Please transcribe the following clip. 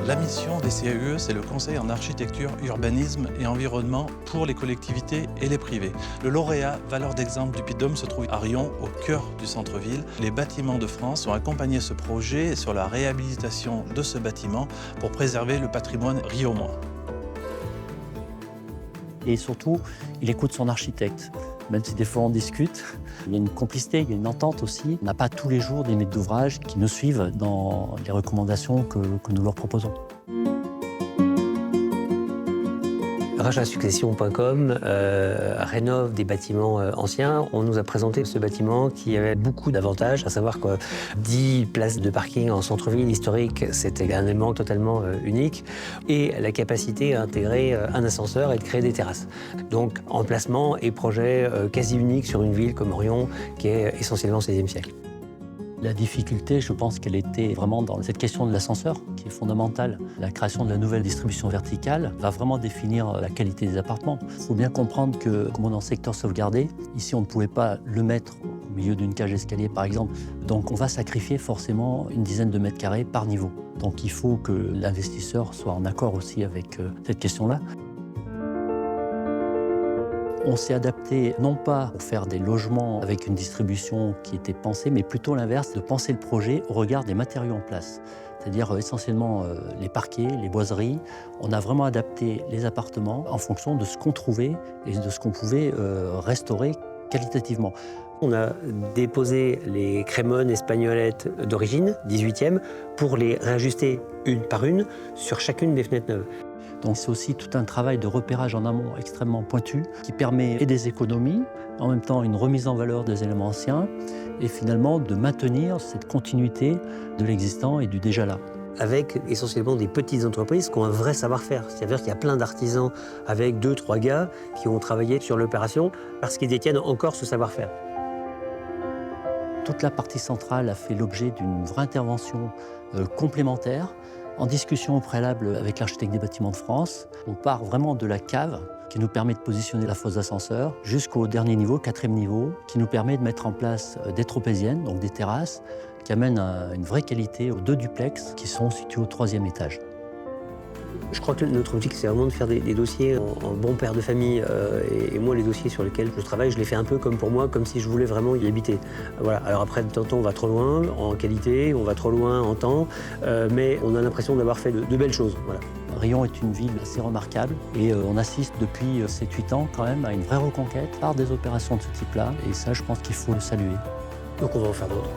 La mission des CAUE, c'est le conseil en architecture, urbanisme et environnement pour les collectivités et les privés. Le lauréat Valeurs d'exemple du Puy-de-Dôme se trouve à Riom, au cœur du centre-ville. Les Bâtiments de France ont accompagné ce projet sur la réhabilitation de ce bâtiment pour préserver le patrimoine riomois. Et surtout, il écoute son architecte. Même si des fois on discute, il y a une complicité, il y a une entente aussi. On n'a pas tous les jours des maîtres d'ouvrage qui nous suivent dans les recommandations que nous leur proposons. Rachatsuccession.com rénove des bâtiments anciens. On nous a présenté ce bâtiment qui avait beaucoup d'avantages, à savoir que 10 places de parking en centre-ville historique, c'était un élément totalement unique, et la capacité à intégrer un ascenseur et de créer des terrasses. Donc emplacement et projet quasi unique sur une ville comme Riom, qui est essentiellement 16e siècle. La difficulté, je pense qu'elle était vraiment dans cette question de l'ascenseur, qui est fondamentale. La création de la nouvelle distribution verticale va vraiment définir la qualité des appartements. Il faut bien comprendre que, comme on est en secteur sauvegardé, ici on ne pouvait pas le mettre au milieu d'une cage d'escalier par exemple. Donc on va sacrifier forcément une dizaine de mètres carrés par niveau. Donc il faut que l'investisseur soit en accord aussi avec cette question-là. On s'est adapté non pas pour faire des logements avec une distribution qui était pensée, mais plutôt l'inverse, de penser le projet au regard des matériaux en place. C'est-à-dire essentiellement les parquets, les boiseries. On a vraiment adapté les appartements en fonction de ce qu'on trouvait et de ce qu'on pouvait restaurer qualitativement. On a déposé les crémones espagnolettes d'origine, 18e, pour les réajuster une par une sur chacune des fenêtres neuves. Donc c'est aussi tout un travail de repérage en amont extrêmement pointu qui permet et des économies, en même temps une remise en valeur des éléments anciens et finalement de maintenir cette continuité de l'existant et du déjà là. Avec essentiellement des petites entreprises qui ont un vrai savoir-faire. C'est-à-dire qu'il y a plein d'artisans avec 2-3 gars qui ont travaillé sur l'opération parce qu'ils détiennent encore ce savoir-faire. Toute la partie centrale a fait l'objet d'une vraie intervention complémentaire. En discussion au préalable avec l'architecte des Bâtiments de France, on part vraiment de la cave qui nous permet de positionner la fosse d'ascenseur jusqu'au dernier niveau, 4e niveau, qui nous permet de mettre en place des tropéziennes, donc des terrasses, qui amènent une vraie qualité aux 2 duplex qui sont situés au 3e étage. Je crois que notre objectif, c'est vraiment de faire des dossiers en bon père de famille. Et moi, les dossiers sur lesquels je travaille, je les fais un peu comme pour moi, comme si je voulais vraiment y habiter. Voilà. Alors après, de temps en temps, on va trop loin en qualité, on va trop loin en temps, mais on a l'impression d'avoir fait de belles choses. Voilà. Riom est une ville assez remarquable et on assiste depuis 7-8 ans quand même à une vraie reconquête par des opérations de ce type-là. Et ça, je pense qu'il faut le saluer. Donc on va en faire d'autres.